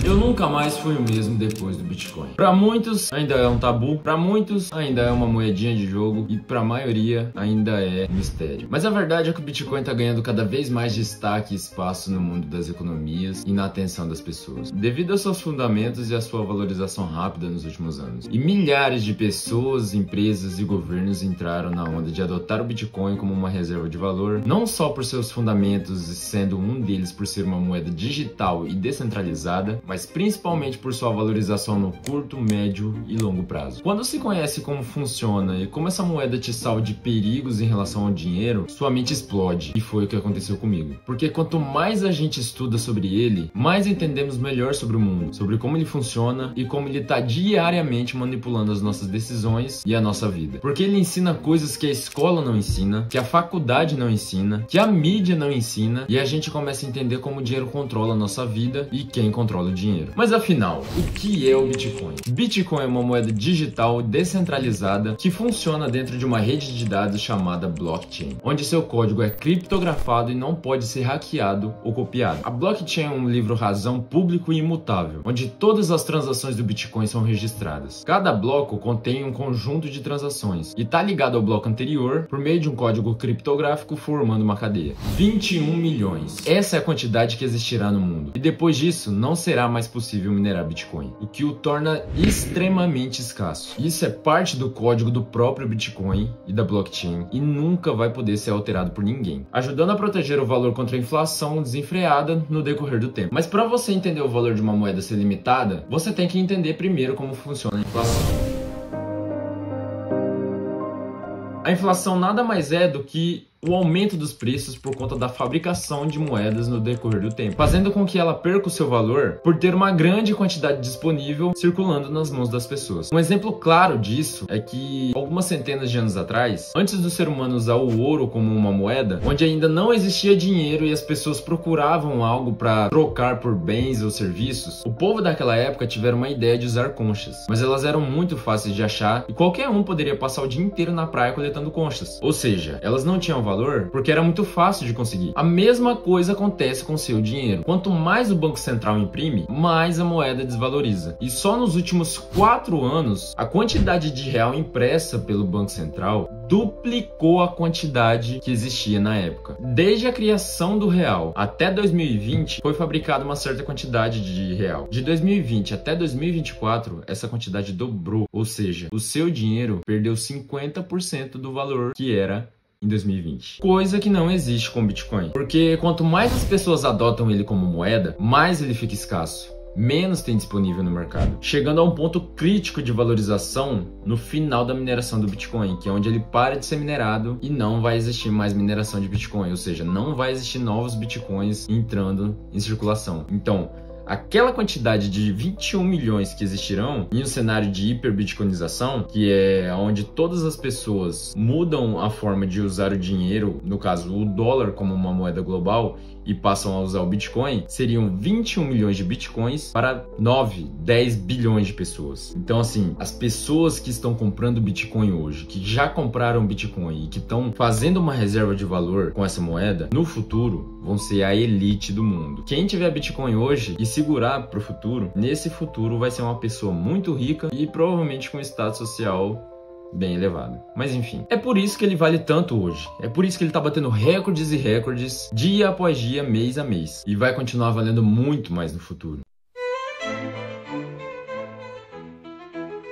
Eu nunca mais fui o mesmo depois do Bitcoin. Para muitos ainda é um tabu, para muitos ainda é uma moedinha de jogo e para a maioria ainda é mistério. Mas a verdade é que o Bitcoin está ganhando cada vez mais destaque e espaço no mundo das economias e na atenção das pessoas, devido aos seus fundamentos e à sua valorização rápida nos últimos anos. E milhares de pessoas, empresas e governos entraram na onda de adotar o Bitcoin como uma reserva de valor, não só por seus fundamentos e sendo um deles por ser uma moeda digital e descentralizada, mas principalmente por sua valorização no curto, médio e longo prazo. Quando se conhece como funciona e como essa moeda te salva de perigos em relação ao dinheiro, sua mente explode. E foi o que aconteceu comigo. Porque quanto mais a gente estuda sobre ele, mais entendemos melhor sobre o mundo, sobre como ele funciona e como ele está diariamente manipulando as nossas decisões e a nossa vida. Porque ele ensina coisas que a escola não ensina, que a faculdade não ensina, que a mídia não ensina, e a gente começa a entender como o dinheiro controla a nossa vida e quem controla o dinheiro. Mas afinal, o que é o Bitcoin? Bitcoin é uma moeda digital descentralizada que funciona dentro de uma rede de dados chamada blockchain, onde seu código é criptografado e não pode ser hackeado ou copiado. A blockchain é um livro-razão público e imutável, onde todas as transações do Bitcoin são registradas. Cada bloco contém um conjunto de transações e está ligado ao bloco anterior por meio de um código criptográfico formando uma cadeia. 21 milhões. Essa é a quantidade que existirá no mundo. E depois disso, não será mais possível minerar Bitcoin, o que o torna extremamente escasso. Isso é parte do código do próprio Bitcoin e da blockchain e nunca vai poder ser alterado por ninguém, ajudando a proteger o valor contra a inflação desenfreada no decorrer do tempo. Mas para você entender o valor de uma moeda ser limitada, você tem que entender primeiro como funciona a inflação. A inflação nada mais é do que o aumento dos preços por conta da fabricação de moedas no decorrer do tempo, fazendo com que ela perca o seu valor por ter uma grande quantidade disponível circulando nas mãos das pessoas. Um exemplo claro disso é que algumas centenas de anos atrás, antes do ser humano usar o ouro como uma moeda, onde ainda não existia dinheiro e as pessoas procuravam algo para trocar por bens ou serviços, o povo daquela época tiveram uma ideia de usar conchas, mas elas eram muito fáceis de achar e qualquer um poderia passar o dia inteiro na praia coletando conchas. Ou seja, elas não tinham valor porque era muito fácil de conseguir. A mesma coisa acontece com seu dinheiro. Quanto mais o Banco Central imprime, mais a moeda desvaloriza. E só nos últimos 4 anos, a quantidade de real impressa pelo Banco Central duplicou a quantidade que existia na época. Desde a criação do real até 2020, foi fabricada uma certa quantidade de real. De 2020 até 2024, essa quantidade dobrou. Ou seja, o seu dinheiro perdeu 50% do valor que era em 2020. Coisa que não existe com o Bitcoin. Porque quanto mais as pessoas adotam ele como moeda, mais ele fica escasso, menos tem disponível no mercado, chegando a um ponto crítico de valorização no final da mineração do Bitcoin, que é onde ele para de ser minerado e não vai existir mais mineração de Bitcoin, ou seja, não vai existir novos Bitcoins entrando em circulação. Então, aquela quantidade de 21 milhões que existirão em um cenário de hiperbitcoinização, que é onde todas as pessoas mudam a forma de usar o dinheiro, no caso o dólar como uma moeda global, e passam a usar o Bitcoin, seriam 21 milhões de Bitcoins para 9, 10 bilhões de pessoas. Então assim, as pessoas que estão comprando Bitcoin hoje, que já compraram Bitcoin e que estão fazendo uma reserva de valor com essa moeda, no futuro vão ser a elite do mundo. Quem tiver Bitcoin hoje e segurar para o futuro, nesse futuro vai ser uma pessoa muito rica e provavelmente com status social bem elevado. Mas enfim, é por isso que ele vale tanto hoje. É por isso que ele tá batendo recordes e recordes, dia após dia, mês a mês. E vai continuar valendo muito mais no futuro.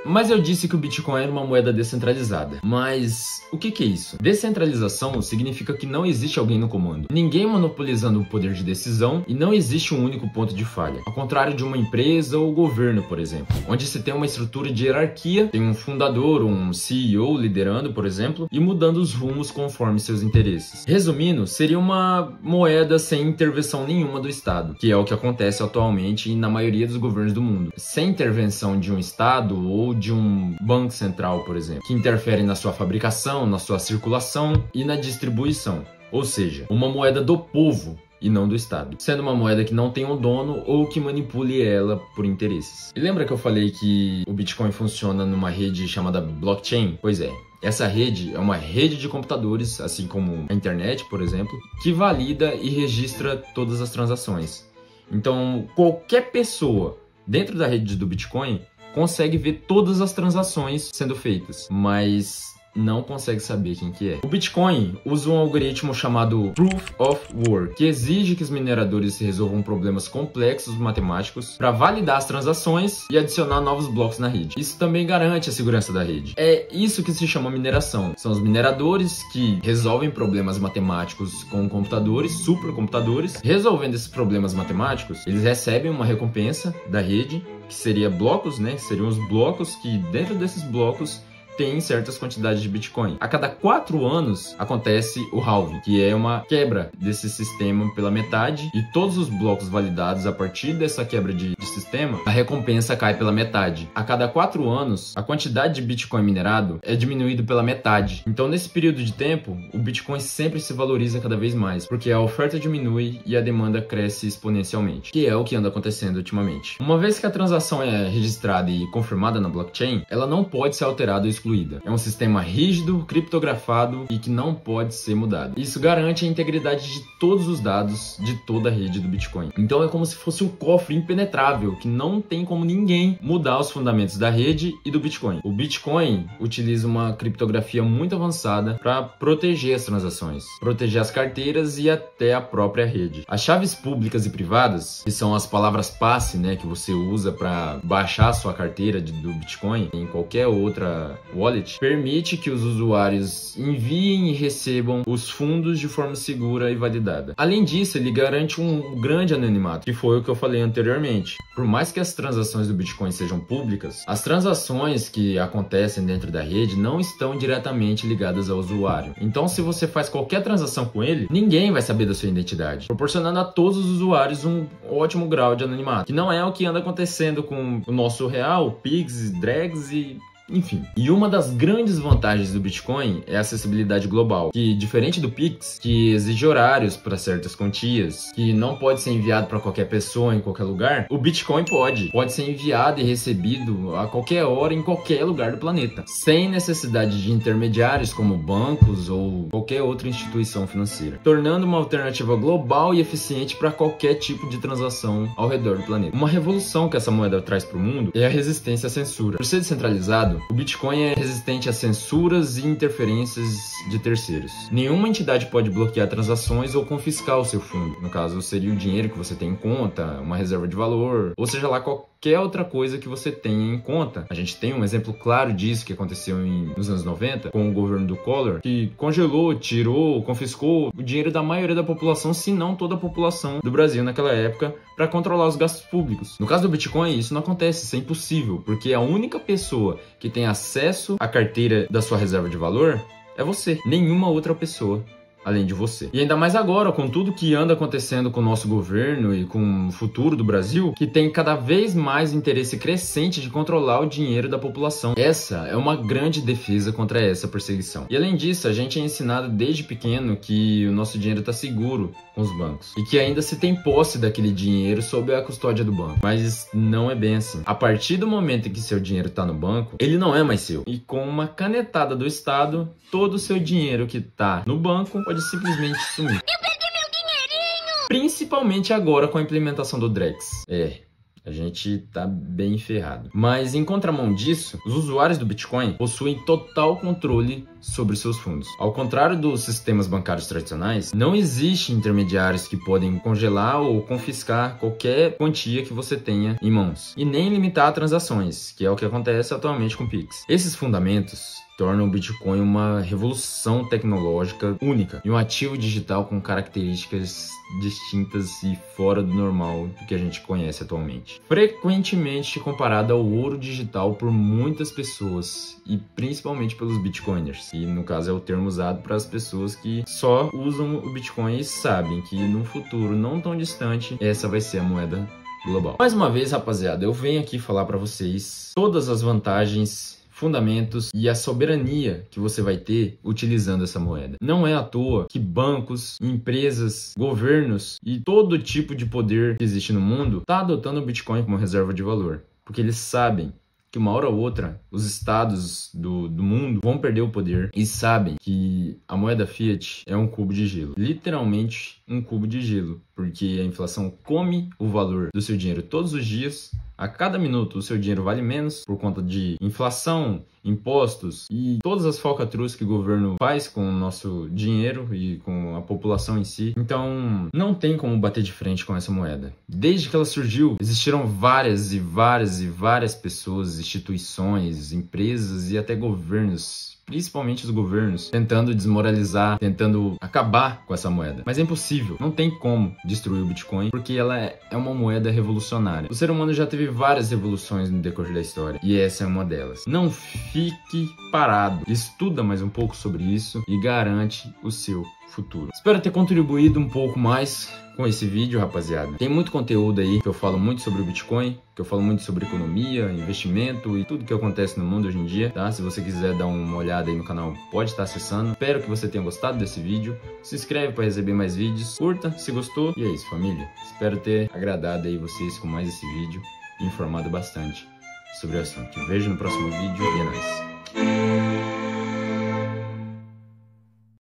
Mas eu disse que o Bitcoin era uma moeda descentralizada. Mas o que é isso? Descentralização significa que não existe alguém no comando, ninguém monopolizando o poder de decisão e não existe um único ponto de falha. Ao contrário de uma empresa ou governo, por exemplo, onde se tem uma estrutura de hierarquia, tem um fundador ou um CEO liderando, por exemplo, e mudando os rumos conforme seus interesses. Resumindo, seria uma moeda sem intervenção nenhuma do Estado, que é o que acontece atualmente na maioria dos governos do mundo. Sem intervenção de um Estado ou de um banco central, por exemplo, que interfere na sua fabricação, na sua circulação e na distribuição. Ou seja, uma moeda do povo e não do Estado, sendo uma moeda que não tem um dono ou que manipule ela por interesses. E lembra que eu falei que o Bitcoin funciona numa rede chamada blockchain? Pois é. Essa rede é uma rede de computadores, assim como a internet, por exemplo, que valida e registra todas as transações. Então, qualquer pessoa dentro da rede do Bitcoin, consegue ver todas as transações sendo feitas, mas não consegue saber quem que é. O Bitcoin usa um algoritmo chamado Proof of Work, que exige que os mineradores resolvam problemas complexos matemáticos para validar as transações e adicionar novos blocos na rede. Isso também garante a segurança da rede. É isso que se chama mineração. São os mineradores que resolvem problemas matemáticos com computadores, supercomputadores. Resolvendo esses problemas matemáticos, eles recebem uma recompensa da rede, que seria blocos, né? Que seriam os blocos que dentro desses blocos tem certas quantidades de Bitcoin. A cada 4 anos acontece o halving, que é uma quebra desse sistema pela metade, e todos os blocos validados a partir dessa quebra de sistema, a recompensa cai pela metade. A cada 4 anos, a quantidade de Bitcoin minerado é diminuída pela metade. Então, nesse período de tempo, o Bitcoin sempre se valoriza cada vez mais, porque a oferta diminui e a demanda cresce exponencialmente, que é o que anda acontecendo ultimamente. Uma vez que a transação é registrada e confirmada na blockchain, ela não pode ser alterada ou excluída. É um sistema rígido, criptografado e que não pode ser mudado. Isso garante a integridade de todos os dados de toda a rede do Bitcoin. Então é como se fosse um cofre impenetrável que não tem como ninguém mudar os fundamentos da rede e do Bitcoin. O Bitcoin utiliza uma criptografia muito avançada para proteger as transações, proteger as carteiras e até a própria rede. As chaves públicas e privadas, que são as palavras passe, né, que você usa para baixar a sua carteira do Bitcoin em qualquer outra wallet, permite que os usuários enviem e recebam os fundos de forma segura e validada. Além disso, ele garante um grande anonimato, que foi o que eu falei anteriormente. Por mais que as transações do Bitcoin sejam públicas, as transações que acontecem dentro da rede não estão diretamente ligadas ao usuário. Então, se você faz qualquer transação com ele, ninguém vai saber da sua identidade, proporcionando a todos os usuários um ótimo grau de anonimato, que não é o que anda acontecendo com o nosso real, Pix, Drex e enfim. E uma das grandes vantagens do Bitcoin é a acessibilidade global, que diferente do Pix, que exige horários para certas quantias, que não pode ser enviado para qualquer pessoa em qualquer lugar, o Bitcoin pode ser enviado e recebido a qualquer hora em qualquer lugar do planeta, sem necessidade de intermediários como bancos ou qualquer outra instituição financeira, tornando uma alternativa global e eficiente para qualquer tipo de transação ao redor do planeta. Uma revolução que essa moeda traz para o mundo é a resistência à censura. Por ser descentralizado, o Bitcoin é resistente a censuras e interferências de terceiros. Nenhuma entidade pode bloquear transações ou confiscar o seu fundo. No caso, seria o dinheiro que você tem em conta, uma reserva de valor, ou seja lá qualquer outra coisa que você tenha em conta. A gente tem um exemplo claro disso que aconteceu nos anos 90 com o governo do Collor, que congelou, tirou, confiscou o dinheiro da maioria da população, se não toda a população do Brasil naquela época, para controlar os gastos públicos. No caso do Bitcoin, isso não acontece, isso é impossível, porque a única pessoa que tem acesso à carteira da sua reserva de valor é você, nenhuma outra pessoa além de você. E ainda mais agora, com tudo que anda acontecendo com o nosso governo e com o futuro do Brasil, que tem cada vez mais interesse crescente de controlar o dinheiro da população. Essa é uma grande defesa contra essa perseguição. E além disso, a gente é ensinado desde pequeno que o nosso dinheiro está seguro com os bancos e que ainda se tem posse daquele dinheiro sob a custódia do banco. Mas não é bem assim. A partir do momento em que seu dinheiro está no banco, ele não é mais seu. E com uma canetada do Estado, todo o seu dinheiro que está no banco pode simplesmente sumir. Eu perdi meu dinheirinho! Principalmente agora com a implementação do Drex. A gente tá bem ferrado. Mas em contramão disso, os usuários do Bitcoin possuem total controle sobre seus fundos. Ao contrário dos sistemas bancários tradicionais, não existe intermediários que podem congelar ou confiscar qualquer quantia que você tenha em mãos, e nem limitar transações, que é o que acontece atualmente com o Pix. Esses fundamentos tornam o Bitcoin uma revolução tecnológica única e um ativo digital com características distintas e fora do normal do que a gente conhece atualmente. Frequentemente comparado ao ouro digital por muitas pessoas e principalmente pelos Bitcoiners, e no caso é o termo usado para as pessoas que só usam o Bitcoin e sabem que no futuro não tão distante essa vai ser a moeda global. Mais uma vez, rapaziada, eu venho aqui falar para vocês todas as vantagens, fundamentos e a soberania que você vai ter utilizando essa moeda. Não é à toa que bancos, empresas, governos e todo tipo de poder que existe no mundo está adotando o Bitcoin como reserva de valor, porque eles sabem que uma hora ou outra os estados do mundo vão perder o poder e sabem que a moeda fiat é um cubo de gelo, literalmente um cubo de gelo, porque a inflação come o valor do seu dinheiro todos os dias A cada minuto o seu dinheiro vale menos por conta de inflação, impostos e todas as falcatruas que o governo faz com o nosso dinheiro e com a população em si. Então, não tem como bater de frente com essa moeda. Desde que ela surgiu, existiram várias pessoas, instituições, empresas e até governos, principalmente os governos, tentando desmoralizar, tentando acabar com essa moeda. Mas é impossível, não tem como destruir o Bitcoin, porque ela é uma moeda revolucionária. O ser humano já teve várias revoluções no decorrer da história, e essa é uma delas. Não fique parado, estuda mais um pouco sobre isso e garante o seu futuro. Espero ter contribuído um pouco mais com esse vídeo, rapaziada. Tem muito conteúdo aí que eu falo muito sobre o Bitcoin, que eu falo muito sobre economia, investimento e tudo que acontece no mundo hoje em dia, tá? Se você quiser dar uma olhada aí no canal, pode estar acessando. Espero que você tenha gostado desse vídeo. Se inscreve para receber mais vídeos, curta se gostou. E é isso, família. Espero ter agradado aí vocês com mais esse vídeo e informado bastante sobre o assunto. Vejo no próximo vídeo e é nóis.